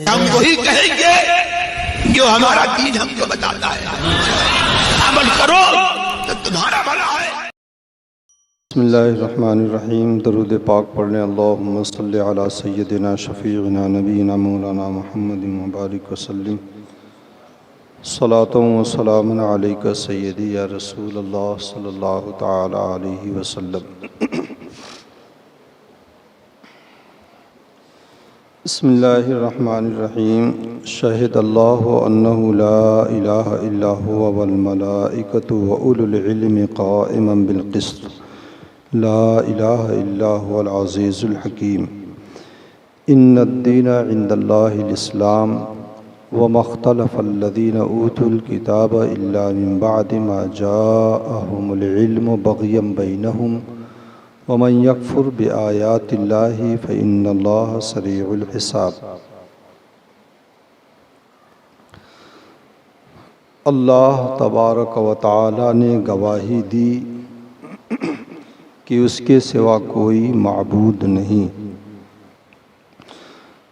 ہم وہی کہیں گے جو ہمارا دین ہم کو بتاتا ہے، عمل کرو تو تمہارا بھلا ہے۔ بسم اللہ الرحمن الرحیم۔ درود پاک پڑھنے اللہم صلی علی سیدنا شفیعنا نبینا مولانا محمد مبارک وسلم۔ صلاۃ و سلام علیک سیدی یا رسول اللہ صلی اللہ تعالی علیہ وسلم۔ بسم اللہ الرحمن الرحیم۔ شہد اللہ انہ لا الہ الا هو والملائکۃ واولو العلم قائما بالقسط لا الہ الا هو العزیز الحکیم۔ ان الدین عند اللہ الاسلام وما اختلف الذین اوتوا الکتاب الا من بعد ما جاءهم العلم بغیا بینہم ومن یکفر بآیات اللہ فإن اللہ سریع الحساب۔ اللہ تبارک و تعالی نے گواہی دی کہ اس کے سوا کوئی معبود نہیں،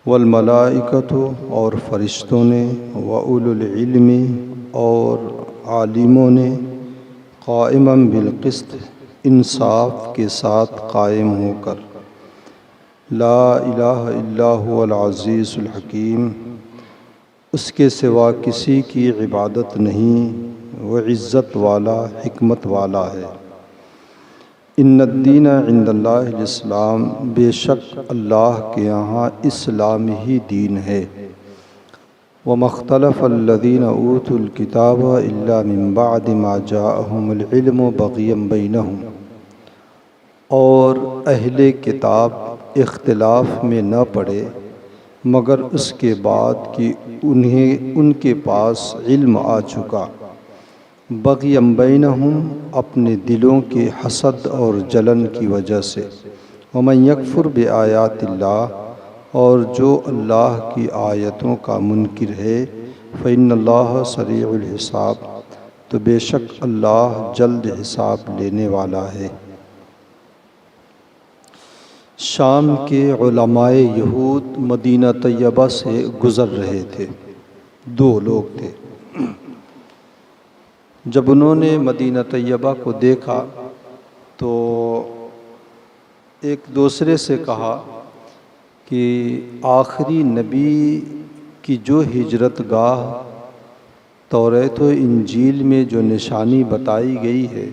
والملائکۃ اور فرشتوں نے، واولو العلم اور عالموں نے، قائما بالقسط انصاف کے ساتھ قائم ہو کر، لا الہ الا هو العزیز الحکیم، اس کے سوا کسی کی عبادت نہیں، وہ عزت والا حکمت والا ہے۔ ان الدین عند اللہ الاسلام، بے شک اللہ کے یہاں اسلام ہی دین ہے۔ وما اختلف الذین اوتوا الکتاب الا من بعد ما جاءهم العلم بغیا بینہم، اور اہل کتاب اختلاف میں نہ پڑے مگر اس کے بعد کہ انہیں ان کے پاس علم آ چکا، بغیا بینہم اپنے دلوں کے حسد اور جلن کی وجہ سے، ومن یکفر بآیات اللہ اور جو اللہ کی آیتوں کا منکر ہے، فإن اللہ سریع الحساب تو بے شک اللہ جلد حساب لینے والا ہے۔ شام کے علماء یہود مدینہ طیبہ سے گزر رہے تھے۔ دو لوگ تھے۔ جب انہوں نے مدینہ طیبہ کو دیکھا تو ایک دوسرے سے کہا کہ آخری نبی کی جو ہجرت گاہ توریت و انجیل میں جو نشانی بتائی گئی ہے،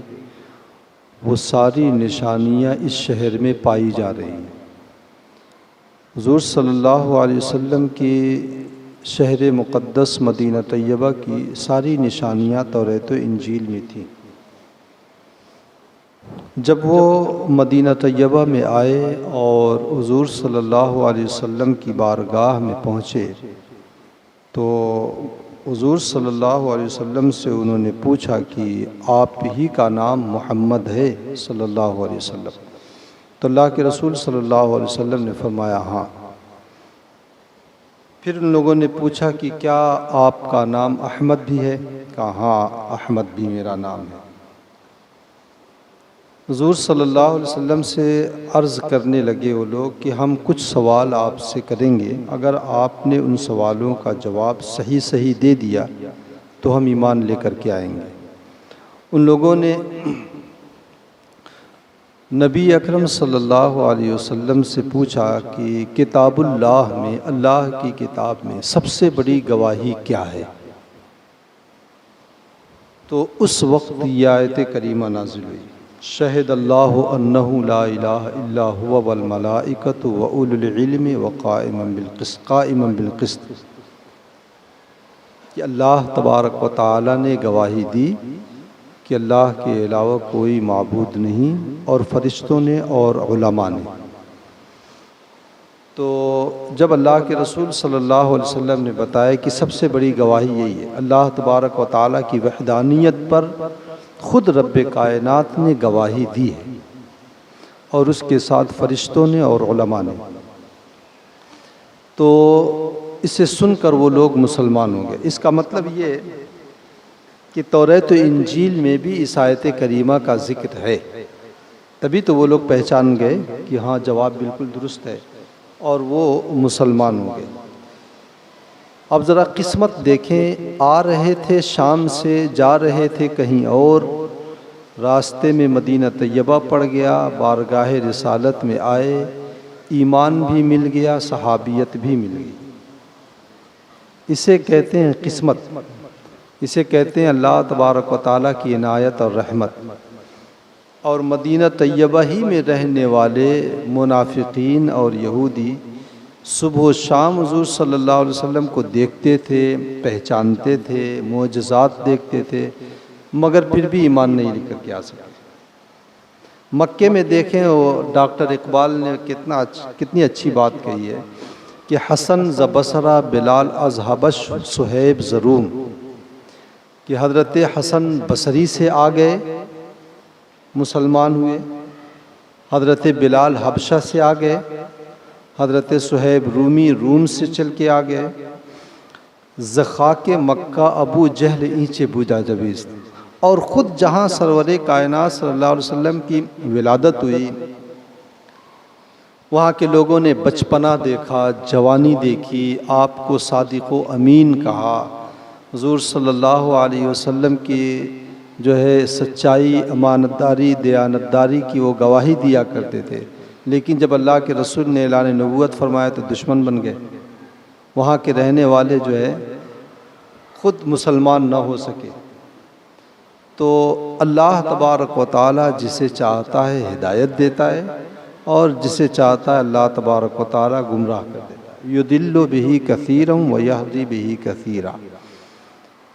وہ ساری نشانیاں اس شہر میں پائی جا رہی ہیں۔ حضور صلی اللہ علیہ وسلم کی شہر مقدس مدینہ طیبہ کی ساری نشانیاں توریت و انجیل میں تھیں۔ جب وہ مدینہ طیبہ میں آئے اور حضور صلی اللہ علیہ وسلم کی بارگاہ میں پہنچے تو حضور صلی اللہ علیہ وسلم سے انہوں نے پوچھا کہ آپ ہی کا نام محمد ہے صلی اللہ علیہ وسلم؟ تو اللہ کے رسول صلی اللہ علیہ وسلم نے فرمایا ہاں۔ پھر ان لوگوں نے پوچھا کہ کیا آپ کا نام احمد بھی ہے؟ کہا ہاں، احمد بھی میرا نام ہے۔ حضور صلی اللہ علیہ وسلم سے عرض کرنے لگے وہ لوگ کہ ہم کچھ سوال آپ سے کریں گے، اگر آپ نے ان سوالوں کا جواب صحیح دے دیا تو ہم ایمان لے کر کے آئیں گے۔ ان لوگوں نے نبی اکرم صلی اللہ علیہ وسلم سے پوچھا کہ کتاب اللہ میں، اللہ کی کتاب میں سب سے بڑی گواہی کیا ہے؟ تو اس وقت یہ آیت کریمہ نازل ہوئی، شہد اللہ انہ لا الہ الا هو والملائکۃ واولو العلم وقائما بالقسط، کہ اللہ تبارک و تعالی نے گواہی دی کہ اللہ کے علاوہ کوئی معبود نہیں، اور فرشتوں نے اور علماء نے۔ تو جب اللہ کے رسول صلی اللہ علیہ وسلم نے بتایا کہ سب سے بڑی گواہی یہی ہے، اللہ تبارک و تعالی کی وحدانیت پر خود رب کائنات نے گواہی دی ہے، اور اس کے ساتھ فرشتوں نے اور علماء نے، تو اسے سن کر وہ لوگ مسلمان ہوں گے۔ اس کا مطلب یہ کہ توریت و انجیل میں بھی اس آیت کریمہ کا ذکر ہے، تبھی تو وہ لوگ پہچان گئے کہ ہاں جواب بالکل درست ہے، اور وہ مسلمان ہوں گے۔ اب ذرا قسمت دیکھیں، آ رہے تھے شام سے، جا رہے تھے کہیں اور، راستے میں مدینہ طیبہ پڑ گیا، بارگاہ رسالت میں آئے، ایمان بھی مل گیا، صحابیت بھی مل گئی۔ اسے کہتے ہیں قسمت، اسے کہتے ہیں اللہ تبارک و تعالیٰ کی عنایت اور رحمت۔ اور مدینہ طیبہ ہی میں رہنے والے منافقین اور یہودی صبح و شام حضور صلی اللہ علیہ وسلم کو دیکھتے تھے، پہچانتے تھے، معجزات دیکھتے تھے، مگر پھر بھی ایمان نہیں لے کر کے آ سکتے۔ مکے میں دیکھیں، وہ ڈاکٹر اقبال نے کتنی اچھی بات کہی ہے کہ حسن ز بصرہ بلال از حبش صہیب ز روم، کہ حضرت حسن بصری سے آ گئے، مسلمان ہوئے، حضرت بلال حبشہ سے آ گئے، حضرت صہیب رومی روم سے چل کے آ گئے، زخاک مکہ ابو جہل اینچے بوجا جبیست۔ اور خود جہاں سرور کائنات صلی اللہ علیہ وسلم کی ولادت ہوئی، وہاں کے لوگوں نے بچپنا دیکھا، جوانی دیکھی، آپ کو صادق و امین کہا، حضور صلی اللہ علیہ وسلم کی جو ہے سچائی، امانتداری، دیانتداری کی وہ گواہی دیا کرتے تھے۔ لیکن جب اللہ کے رسول نے اعلان نبوت فرمایا تو دشمن بن گئے۔ وہاں کے رہنے والے جو ہے خود مسلمان نہ ہو سکے۔ تو اللہ تبارک و تعالیٰ جسے چاہتا ہے ہدایت دیتا ہے، اور جسے چاہتا ہے اللہ تبارک و تعالیٰ گمراہ کر دیتا ہے۔ یضل بہ کثیرا ویہدی بہ کثیرا۔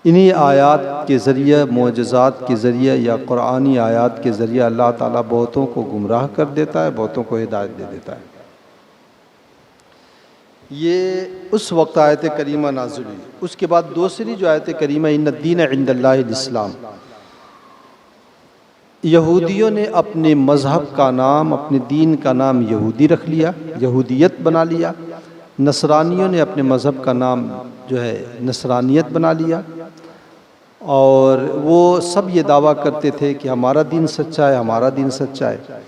انہی آیات کے ذریعے، معجزات کے ذریعے یا قرآنی آیات کے ذریعے اللہ تعالیٰ بہتوں کو گمراہ کر دیتا ہے، بہتوں کو ہدایت دے دیتا ہے۔ یہ اس وقت آیت کریمہ نازل ہوئی۔ اس کے بعد دوسری جو آیت کریمہ ان الدین عند اللہ الاسلام، یہودیوں نے اپنے مذہب کا نام، اپنے دین کا نام یہودی رکھ لیا، یہودیت بنا لیا۔ نصرانیوں نے اپنے مذہب کا نام جو ہے نصرانیت بنا لیا، اور وہ سب یہ دعویٰ کرتے تھے کہ ہمارا دین سچا ہے، ہمارا دین سچا ہے۔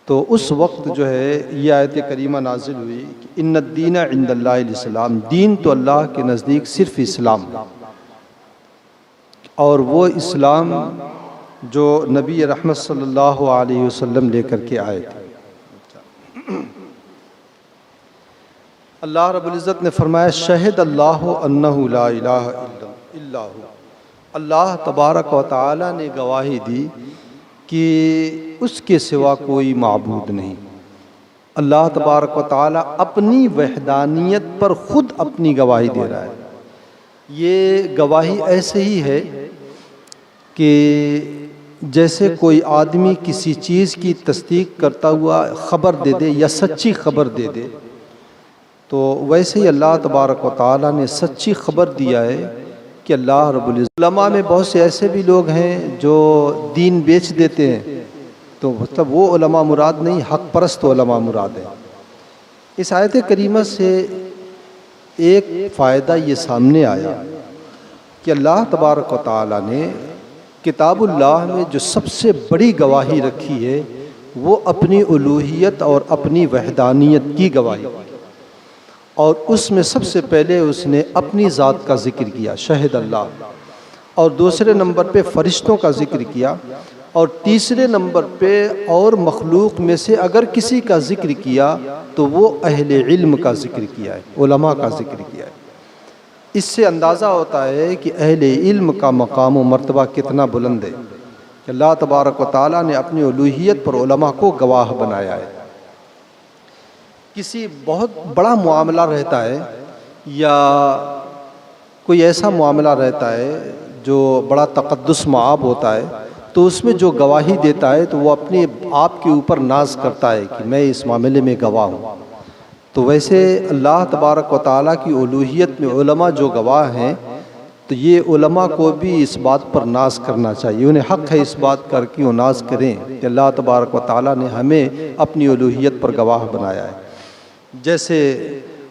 تو اس وقت جو ہے یہ آیت کریمہ نازل ہوئی کہ ان الدین عند اللہ الاسلام، دین تو اللہ کے نزدیک صرف اسلام، اور وہ اسلام جو نبی رحمت صلی اللہ علیہ وسلم لے کر کے آئے تھے۔ اللہ رب العزت نے فرمایا شہد اللہ انہ لا الہ الا ہو، اللہ تبارک و تعالی نے گواہی دی کہ اس کے سوا کوئی معبود نہیں۔ اللہ تبارک و تعالی اپنی وحدانیت پر خود اپنی گواہی دے رہا ہے۔ یہ گواہی ایسے ہی ہے کہ جیسے کوئی آدمی کسی چیز کی تصدیق کرتا ہوا خبر دے دے یا سچی خبر دے دے، تو ویسے ہی اللہ تبارک و تعالی نے سچی خبر دیا ہے کہ اللہ رب العزت۔ علماء میں بہت سے ایسے بھی لوگ ہیں جو دین بیچ دیتے ہیں، تو مطلب وہ علماء مراد نہیں، حق پرست علماء مراد ہیں۔ اس آیت کریمہ سے ایک فائدہ یہ سامنے آیا کہ اللہ تبارک و تعالی نے کتاب اللہ میں جو سب سے بڑی گواہی رکھی ہے وہ اپنی الوہیت اور اپنی وحدانیت کی گواہی، اور اس میں سب سے پہلے اس نے اپنی ذات کا ذکر کیا، شہد اللہ، اور دوسرے نمبر پہ فرشتوں کا ذکر کیا، اور تیسرے نمبر پہ اور مخلوق میں سے اگر کسی کا ذکر کیا تو وہ اہل علم کا ذکر کیا ہے، علماء کا ذکر کیا ہے۔ اس سے اندازہ ہوتا ہے کہ اہل علم کا مقام و مرتبہ کتنا بلند ہے کہ اللہ تبارک و تعالیٰ نے اپنی الوہیت پر علماء کو گواہ بنایا ہے۔ کسی بہت بڑا معاملہ رہتا ہے یا کوئی ایسا معاملہ رہتا ہے جو بڑا تقدس معاب ہوتا ہے، تو اس میں جو گواہی دیتا ہے تو وہ اپنے آپ کے اوپر ناز کرتا ہے کہ میں اس معاملے میں گواہ ہوں۔ تو ویسے اللہ تبارک و تعالیٰ کی الوہیت میں علماء جو گواہ ہیں، تو یہ علماء کو بھی اس بات پر ناز کرنا چاہیے، انہیں حق ہے اس بات کر کے وہ ناز کریں کہ اللہ تبارک و تعالیٰ نے ہمیں اپنی الوہیت پر گواہ بنایا ہے۔ جیسے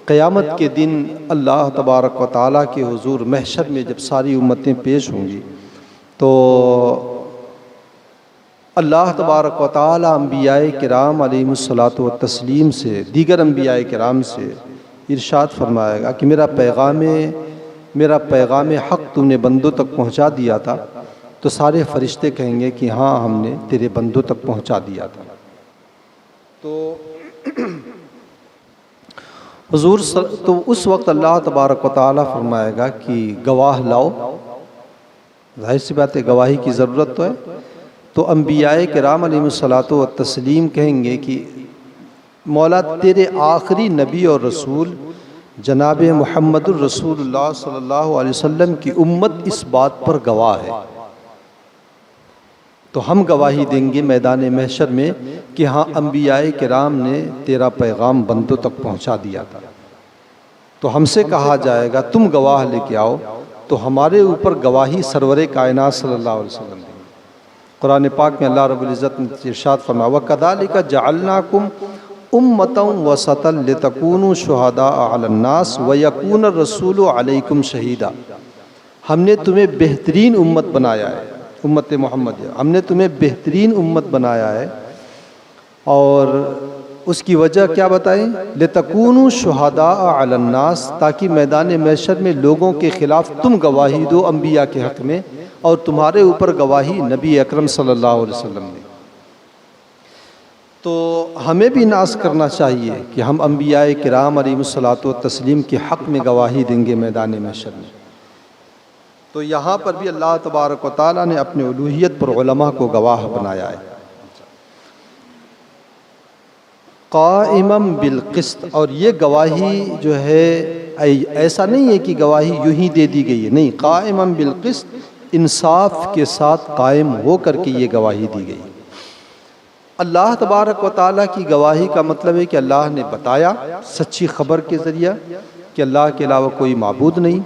قیامت کے دن اللہ تبارک و تعالیٰ کے حضور محشر میں جب ساری امتیں پیش ہوں گی، تو اللہ تبارک و تعالیٰ انبیاء کرام علیہم الصلاۃ والتسلیم سے، دیگر انبیاء کرام سے ارشاد فرمائے گا کہ میرا پیغام حق تم نے بندوں تک پہنچا دیا تھا، تو سارے فرشتے کہیں گے کہ ہاں ہم نے تیرے بندوں تک پہنچا دیا تھا۔ تو تو اس وقت اللہ تبارک و تعالیٰ فرمائے گا کہ گواہ لاؤ۔ ظاہر سی بات ہے گواہی کی ضرورت تو ہے۔ تو انبیاء کرام علیہم الصلاۃ والتسلیم کہیں گے کہ مولا تیرے آخری نبی اور رسول جناب محمد الرسول اللہ صلی اللہ علیہ وسلم کی امت اس بات پر گواہ ہے، تو ہم گواہی دیں گے میدان محشر میں کہ ہاں انبیاء کرام نے تیرا پیغام بندوں تک پہنچا دیا تھا۔ تو ہم سے کہا جائے گا تم گواہ لے کے آؤ، تو ہمارے اوپر گواہی سرور کائنات صلی اللہ علیہ وسلم دیں گے۔ قرآن پاک میں اللہ رب العزت نے ارشاد فرمایا وَكَذَلِكَ جَعَلْنَاكُمْ أُمَّةً وَسَطًا لِتَكُونُوا شُهَدَاءَ عَلَى النَّاسِ وَيَكُونَ الرَّسُولُ عَلَيْكُمْ شَهِيدًا۔ ہم نے تمہیں بہترین امت بنایا ہے، امت محمد، ہم نے تمہیں بہترین امت بنایا ہے، اور اس کی وجہ کیا بتائیں؟ لِتَكُونُوا شُهَدَاءَ عَلَى النَّاسِ، تاکہ میدان محشر میں لوگوں کے خلاف تم گواہی دو انبیاء کے حق میں، اور تمہارے اوپر گواہی نبی اکرم صلی اللہ علیہ وسلم نے۔ تو ہمیں بھی ناز کرنا چاہیے کہ ہم انبیاء کرام علیہم الصلاۃ والتسلیم کے حق میں گواہی دیں گے میدان محشر میں۔ تو یہاں پر بھی اللہ تبارک و تعالیٰ نے اپنے الوہیت پر علماء کو گواہ بنایا ہے۔ قائمًا بالقسط، اور یہ گواہی جو ہے ایسا نہیں ہے کہ گواہی یوں ہی دے دی گئی ہے، نہیں، قائمًا بالقسط، انصاف کے ساتھ قائم ہو کر کے یہ گواہی دی گئی۔ اللہ تبارک و تعالیٰ کی گواہی کا مطلب ہے کہ اللہ نے بتایا سچی خبر کے ذریعہ کہ اللہ کے علاوہ کوئی معبود نہیں۔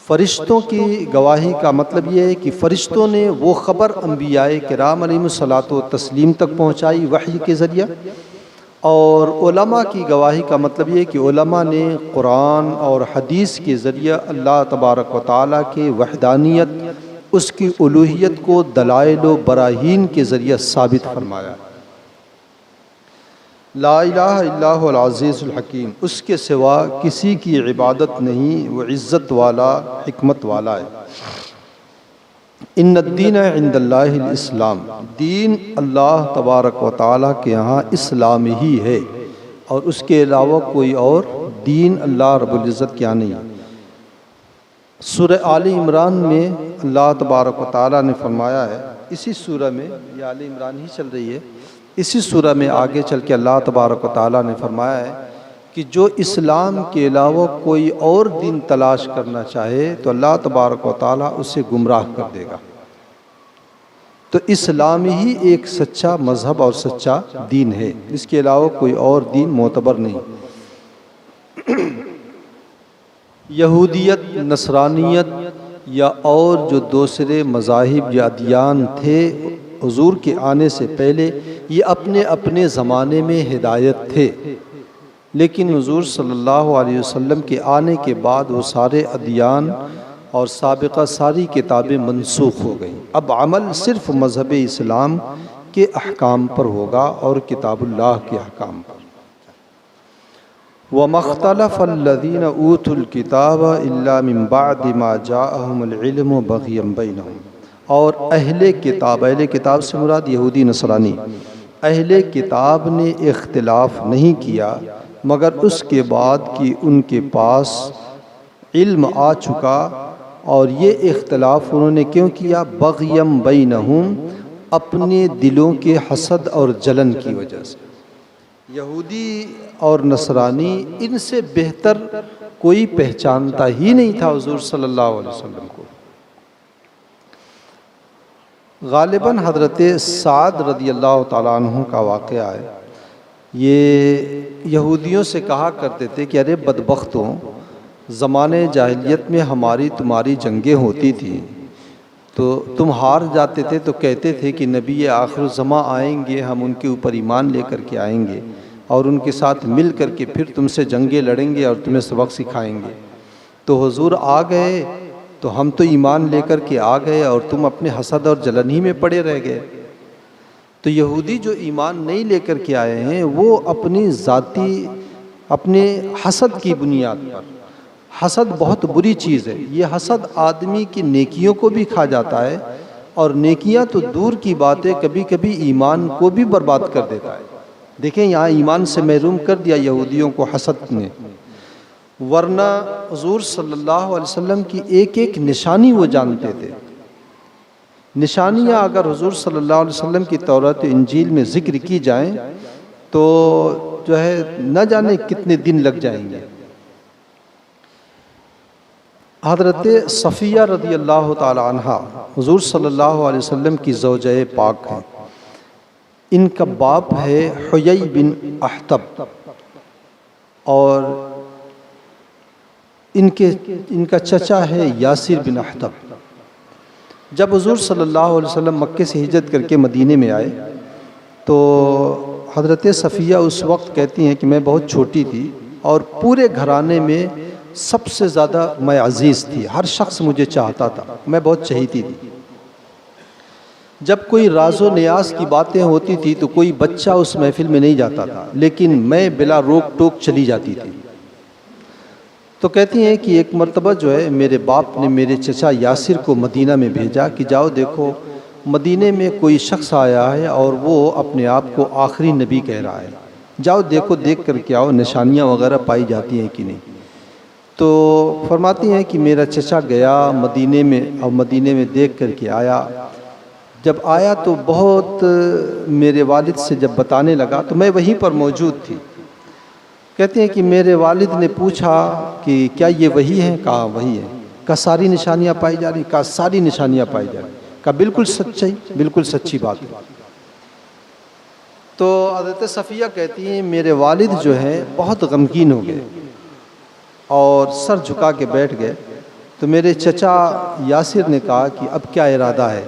فرشتوں کی گواہی کا مطلب یہ ہے کہ فرشتوں نے وہ خبر انبیاء کرام علیہم الصلاۃ والتسلیم تک پہنچائی وحی کے ذریعہ، اور علماء کی گواہی کا مطلب یہ ہے کہ علماء نے قرآن اور حدیث کے ذریعہ اللہ تبارک و تعالیٰ کے وحدانیت، اس کی الوہیت کو دلائل و براہین کے ذریعہ ثابت فرمایا۔ لا الہ الا هو العزیز الحکیم، اس کے سوا کسی کی عبادت نہیں، وہ عزت والا، حکمت والا ہے۔ ان الدین عند اللہ الاسلام، دین اللہ تبارک و تعالیٰ کے ہاں اسلام ہی ہے، اور اس کے علاوہ کوئی اور دین اللہ رب العزت کے ہاں نہیں ہے۔ سورہ آل عمران میں اللہ تبارک و تعالیٰ نے فرمایا ہے، اسی سورہ میں، یہ آل عمران ہی چل رہی ہے، اسی سورہ میں آگے چل کے اللہ تبارک و تعالیٰ نے فرمایا ہے کہ جو اسلام کے علاوہ کوئی اور دین تلاش کرنا چاہے تو اللہ تبارک و تعالیٰ اسے گمراہ کر دے گا۔ تو اسلام ہی ایک سچا مذہب اور سچا دین ہے، اس کے علاوہ کوئی اور دین معتبر نہیں۔ یہودیت، نصرانیت یا اور جو دوسرے مذاہب یا ادیان تھے حضور کے آنے سے پہلے، یہ اپنے اپنے زمانے میں ہدایت تھے، لیکن حضور صلی اللہ علیہ وسلم کے آنے کے بعد وہ سارے ادیان اور سابقہ ساری کتابیں منسوخ ہو گئیں۔ اب عمل صرف مذہب اسلام کے احکام پر ہوگا اور کتاب اللہ کے احکام پر۔ وَمَا اخْتَلَفَ الَّذِينَ أُوتُوا الْكِتَابَ إِلَّا مِن بَعْدِ مَا جَاءَهُمُ الْعِلْمُ بَغْيًا بَيْنَهُمْ، اور اہل کتاب سے مراد یہودی نصرانی، اہل کتاب نے اختلاف نہیں کیا مگر اس کے بعد کہ ان کے پاس علم آ چکا، اور یہ اختلاف انہوں نے کیوں کیا؟ بغیم بینہم، اپنے دلوں کے حسد اور جلن کی وجہ سے۔ یہودی اور نصرانی، ان سے بہتر کوئی پہچانتا ہی نہیں تھا حضور صلی اللہ علیہ وسلم کو۔ غالباً حضرت سعد رضی اللہ تعالیٰ عنہ کا واقعہ ہے، یہ یہودیوں سے کہا کرتے تھے کہ ارے بدبختوں، زمانے جاہلیت میں ہماری تمہاری جنگیں ہوتی تھیں تو تم ہار جاتے تھے تو کہتے تھے کہ نبی آخر الزماں آئیں گے، ہم ان کے اوپر ایمان لے کر کے آئیں گے اور ان کے ساتھ مل کر کے پھر تم سے جنگیں لڑیں گے اور تمہیں سبق سکھائیں گے۔ تو حضور آ گئے تو ہم تو ایمان لے کر کے آ گئے اور تم اپنے حسد اور جلن ہی میں پڑے رہ گئے۔ تو یہودی جو ایمان نہیں لے کر کے آئے ہیں وہ اپنی ذاتی اپنے حسد کی بنیاد پر۔ حسد بہت بری چیز ہے، یہ حسد آدمی کی نیکیوں کو بھی کھا جاتا ہے، اور نیکیاں تو دور کی بات ہے، کبھی کبھی ایمان کو بھی برباد کر دیتا ہے۔ دیکھیں یہاں ایمان سے محروم کر دیا یہودیوں کو حسد نے، ورنہ حضور صلی اللہ علیہ وسلم کی ایک ایک نشانی وہ جانتے تھے۔ نشانیاں اگر حضور صلی اللہ علیہ وسلم کی تورات و انجیل میں ذکر کی جائیں تو جو ہے نہ جانے کتنے دن لگ جائیں گے۔ حضرت صفیہ رضی اللہ تعالی عنہ حضور صلی اللہ علیہ وسلم کی زوجہ پاک ہیں۔ ان کا باپ ہے حیی بن احتب، اور ان کا چچا ہے یاسر بن احتب۔ جب حضور صلی اللہ علیہ وسلم مکے سے ہجرت کر کے مدینے میں آئے تو حضرت صفیہ اس وقت کہتی ہیں کہ میں بہت چھوٹی تھی، اور پورے گھرانے میں سب سے زیادہ میں عزیز تھی، ہر شخص مجھے چاہتا تھا، میں بہت چہیتی تھی۔ جب کوئی راز و نیاز کی باتیں ہوتی تھی تو کوئی بچہ اس محفل میں نہیں جاتا تھا، لیکن میں بلا روک ٹوک چلی جاتی تھی۔ تو کہتی ہیں کہ ایک مرتبہ جو ہے میرے باپ نے میرے چچا یاسر کو مدینہ میں بھیجا کہ جاؤ دیکھو مدینے میں کوئی شخص آیا ہے اور وہ اپنے آپ کو آخری نبی کہہ رہا ہے، جاؤ دیکھو، دیکھ کر کے آؤ نشانیاں وغیرہ پائی جاتی ہیں کہ نہیں۔ تو فرماتی ہیں کہ میرا چچا گیا مدینے میں، اور مدینے میں دیکھ کر کے آیا۔ جب آیا تو بہت میرے والد سے جب بتانے لگا تو میں وہیں پر موجود تھی۔ کہتے ہیں کہ میرے والد نے پوچھا کہ کیا یہ وہی ہے؟ کہا وہی ہے۔ کہا ساری نشانیاں پائی جا رہی؟ کہا ساری نشانیاں پائی جا رہی۔ کہا بالکل سچائی، بالکل سچی بات ہے۔ تو حضرت صفیہ کہتی ہیں میرے والد جو ہیں بہت غمگین ہو گئے اور سر جھکا کے بیٹھ گئے۔ تو میرے چچا یاسر نے کہا کہ اب کیا ارادہ ہے؟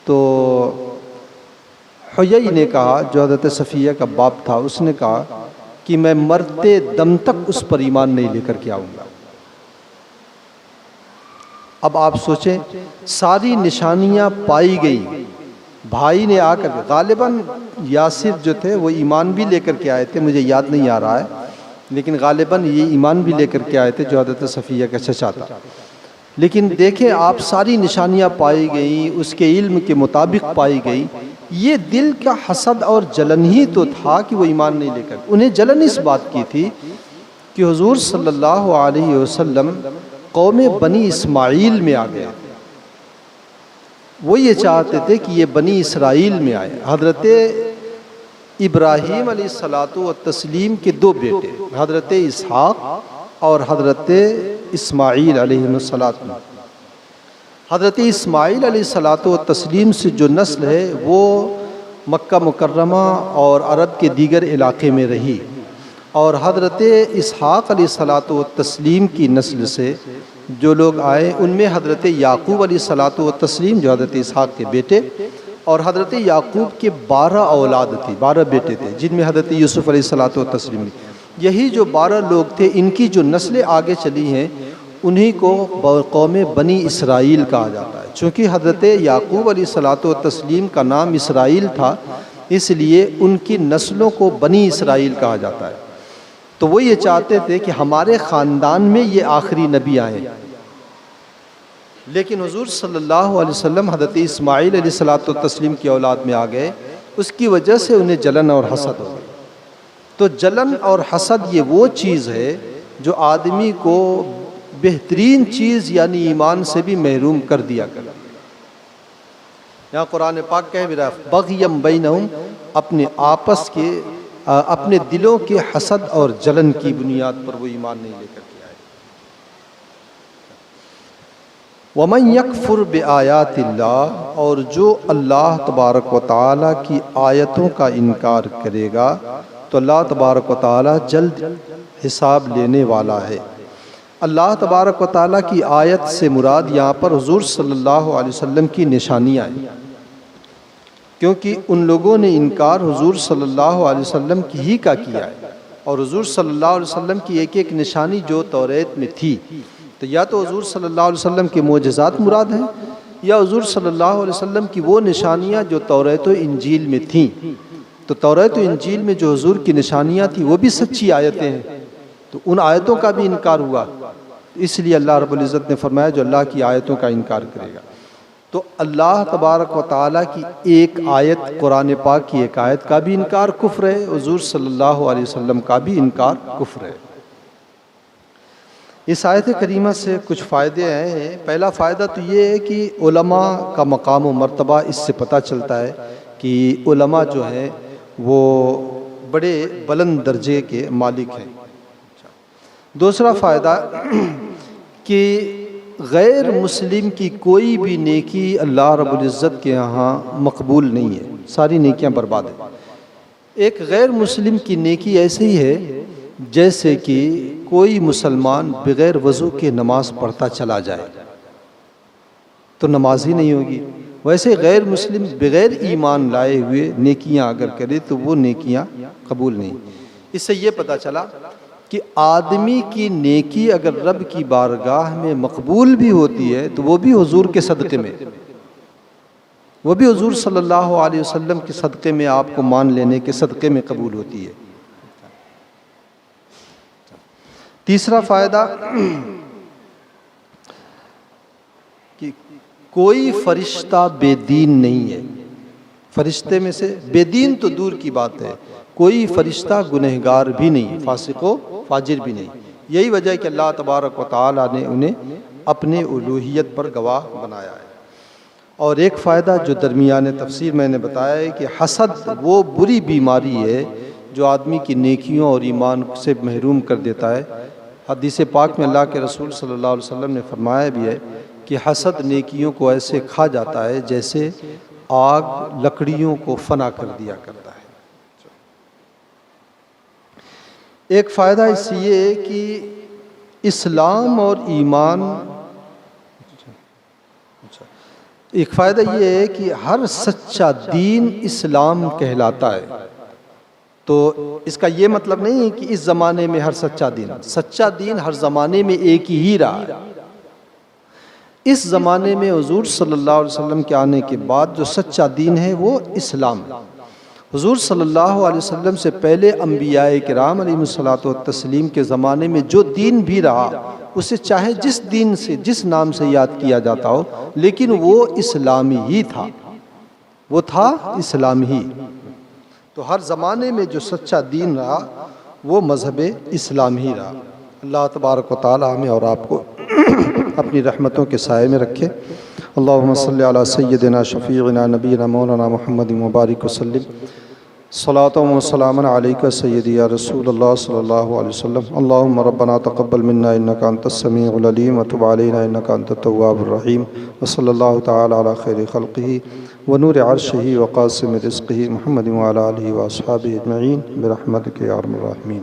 تو حیی نے کہا، جو حضرت صفیہ کا باپ تھا، اس نے کہا کہ میں مرتے دم تک اس پر ایمان نہیں لے کر کے آؤں گا۔ اب آپ سوچیں ساری نشانیاں پائی گئی، بھائی نے آ کر، غالباً یاسر جو تھے وہ ایمان بھی لے کر کے آئے تھے، مجھے یاد نہیں آ رہا ہے، لیکن غالباً یہ ایمان بھی لے کر کے آئے تھے جو حضرت صفیہ کا چچا تھا۔ لیکن دیکھیں آپ ساری نشانیاں پائی گئیں، اس کے علم کے مطابق پائی گئی، یہ دل کا حسد اور جلن ہی تو تھا کہ وہ ایمان نہیں لے کر، انہیں جلن اس بات کی تھی کہ حضور صلی اللہ علیہ وسلم قوم بنی اسماعیل میں آ گئے۔ وہ یہ چاہتے تھے کہ یہ بنی اسرائیل میں آئے۔ حضرت ابراہیم علیہ الصلاۃ والتسلیم کے دو بیٹے، حضرت اسحاق اور حضرت اسماعیل علیہ السلام۔ حضرت اسماعیل علیہ الصلاۃ والتسلیم سے جو نسل ہے وہ مکہ مکرمہ اور عرب کے دیگر علاقے میں رہی، اور حضرت اسحاق علیہ الصلاۃ والتسلیم کی نسل سے جو لوگ آئے ان میں حضرت یعقوب علیہ الصلاۃ والتسلیم جو حضرت اسحاق کے بیٹے، اور حضرت یعقوب کے 12 اولاد تھی، 12 بیٹے تھے، جن میں حضرت یوسف علیہ الصلاۃ والتسلیم۔ یہی جو 12 لوگ تھے ان کی جو نسلیں آگے چلی ہیں انہی کو قوم بنی اسرائیل کہا جاتا ہے۔ چونکہ حضرت یعقوب علیہ الصلاۃ والتسلیم کا نام اسرائیل تھا، اس لیے ان کی نسلوں کو بنی اسرائیل کہا جاتا ہے۔ تو وہ یہ چاہتے تھے کہ ہمارے خاندان میں یہ آخری نبی آئیں، لیکن حضور صلی اللہ علیہ وسلم حضرت اسماعیل علیہ الصلاۃ والتسلیم کی اولاد میں آ گئے، اس کی وجہ سے انہیں جلن اور حسد ہو گئی۔ تو جلن اور حسد یہ وہ چیز ہے جو آدمی کو بہترین چیز یعنی ایمان سے بھی محروم کر دیا کرتی ہے۔ یہاں قرآن پاک کہہ بھی رہا ہے بغیم بینہم، اپنے آپس کے اپنے دلوں کے حسد اور جلن کی بنیاد پر وہ ایمان نہیں لے کر کے آئے۔ وَمَن يَكْفُرْ بِآيَاتِ اللَّهِ، اور جو اللہ تبارک و تعالیٰ کی آیتوں کا انکار کرے گا تو اللہ تبارک و تعالیٰ جلد حساب لینے والا ہے۔ اللہ تبارک و تعالیٰ کی آیت سے مراد یہاں پر حضور صلی اللہ علیہ وسلم کی نشانیاں ہیں، کیونکہ ان لوگوں نے انکار حضور صلی اللہ علیہ وسلم کی ہی کا کیا ہے، اور حضور صلی اللہ علیہ وسلم کی ایک ایک نشانی جو توریت میں تھی، تو یا تو حضور صلی اللہ علیہ وسلم کے معجزات مراد ہیں، یا حضور صلی اللہ علیہ وسلم کی وہ نشانیاں جو توریت و انجیل میں تھیں۔ تو توریت و انجیل میں جو حضور کی نشانیاں تھیں وہ بھی سچی آیتیں ہیں، تو ان آیتوں کا بھی انکار ہوا، اس لیے اللہ رب العزت نے فرمایا جو اللہ کی آیتوں کا انکار کرے گا۔ تو اللہ تبارک و تعالیٰ کی ایک آیت، قرآن پاک کی ایک آیت کا بھی انکار کفر ہے، حضور صلی اللہ علیہ وسلم کا بھی انکار کفر ہے۔ اس آیت کریمہ سے کچھ فائدے ہیں۔ پہلا فائدہ تو یہ ہے کہ علماء کا مقام و مرتبہ اس سے پتہ چلتا ہے کہ علماء جو ہیں وہ بڑے بلند درجے کے مالک ہیں۔ دوسرا فائدہ کہ غیر مسلم کی کوئی بھی نیکی اللہ رب العزت کے یہاں مقبول نہیں ہے، ساری نیکیاں برباد ہیں۔ ایک غیر مسلم کی نیکی ایسے ہی ہے جیسے کہ کوئی مسلمان بغیر وضو کے نماز پڑھتا چلا جائے تو نماز ہی نہیں ہوگی، ویسے غیر مسلم بغیر ایمان لائے ہوئے نیکیاں اگر کرے تو وہ نیکیاں قبول نہیں۔ اس سے یہ پتہ چلا کہ آدمی کی نیکی اگر رب کی بارگاہ میں مقبول بھی ہوتی ہے تو وہ بھی حضور کے صدقے میں، وہ بھی حضور صلی اللہ علیہ وسلم کے صدقے میں، آپ کو مان لینے کے صدقے میں قبول ہوتی ہے۔ تیسرا فائدہ کہ کوئی فرشتہ بے دین نہیں ہے، فرشتے میں سے بے دین تو دور کی بات ہے، کوئی فرشتہ گنہگار بھی نہیں، فاسق و فاجر بھی نہیں۔ یہی وجہ ہے کہ اللہ تبارک و تعالیٰ نے انہیں اپنے الوہیت پر گواہ بنایا ہے۔ اور ایک فائدہ جو درمیان تفسیر میں نے بتایا ہے کہ حسد وہ بری بیماری ہے جو آدمی کی نیکیوں اور ایمان سے محروم کر دیتا ہے۔ حدیث پاک میں اللہ کے رسول صلی اللہ علیہ وسلم نے فرمایا بھی ہے کہ حسد نیکیوں کو ایسے کھا جاتا ہے جیسے آگ لکڑیوں کو فنا کر دیا کرتا ہے۔ ایک فائدہ اس یہ ہے کہ اسلام اور ایمان، ایک فائدہ یہ ہے کہ ہر سچا دین اسلام کہلاتا ہے۔ تو اس کا یہ مطلب نہیں ہے کہ اس زمانے میں ہر سچا دین ہر زمانے میں ایک ہی رہا ہے۔ اس زمانے میں حضور صلی اللہ علیہ وسلم کے آنے کے بعد جو سچا دین ہے وہ اسلام ہے۔ حضور صلی اللہ علیہ وسلم سے پہلے انبیاء کرام علیہ الصلوۃ والتسلیم کے زمانے میں جو دین بھی رہا اسے چاہے جس دین سے جس نام سے یاد کیا جاتا ہو لیکن وہ اسلامی ہی تھا، وہ تھا اسلام ہی۔ تو ہر زمانے میں جو سچا دین رہا وہ مذہب اسلام ہی رہا۔ اللہ تبارک و تعالی ہمیں اور آپ کو اپنی رحمتوں کے سائے میں رکھے۔ اللہم صلی علی سیدنا شفیعنا نبینا مولانا محمد مبارک وسلم، صلاۃ و سلام علیک سیدی یا رسول اللہ صلی اللہ علیہ وسلم۔ اللہم ربنا تقبل منا انکا انت السمیع العلیم وتب علینا انکا انت التواب الرحیم، وصلی اللہ تعالی علی خیر خلقہ ونور عرشہ وقاسم رزقہ محمد وعلی آلہ واصحابہ اجمعین برحمتک یا ارحم الراحمین۔